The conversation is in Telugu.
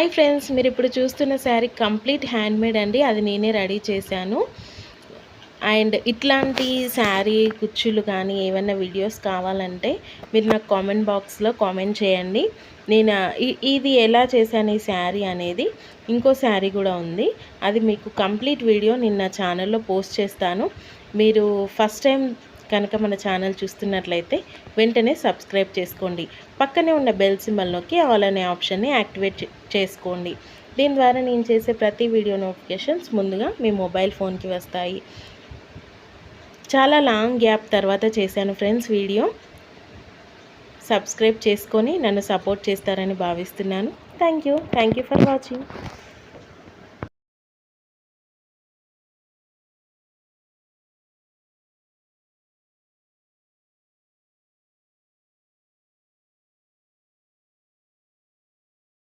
హాయ్ ఫ్రెండ్స్, మీరు ఇప్పుడు చూస్తున్న శారీ కంప్లీట్ హ్యాండ్మేడ్ అండి. అది నేనే రెడీ చేశాను. అండ్ ఇట్లాంటి శారీ కుచ్చులు కానీ ఏమైనా వీడియోస్ కావాలంటే మీరు నాకు కామెంట్ బాక్స్లో కామెంట్ చేయండి. నేను ఇది ఎలా చేశాను ఈ శారీ అనేది. ఇంకో శారీ కూడా ఉంది, అది మీకు కంప్లీట్ వీడియో నిన్న ఛానల్లో పోస్ట్ చేస్తాను. మీరు ఫస్ట్ టైం కనుక మన ఛానల్ చూస్తున్నట్లయితే వెంటనే సబ్స్క్రైబ్ చేసుకోండి. పక్కనే ఉన్న బెల్ సింబల్ నొక్కి ఆల్ అనే ఆప్షన్ని యాక్టివేట్ చేసుకోండి. దీని ద్వారా నేను చేసే ప్రతి వీడియో నోటిఫికేషన్స్ ముందుగా మీ మొబైల్ ఫోన్కి వస్తాయి. చాలా లాంగ్ గ్యాప్ తర్వాత చేశాను ఫ్రెండ్స్ వీడియో. సబ్స్క్రైబ్ చేసుకొని నన్ను సపోర్ట్ చేస్తారని భావిస్తున్నాను. Thank you for watching.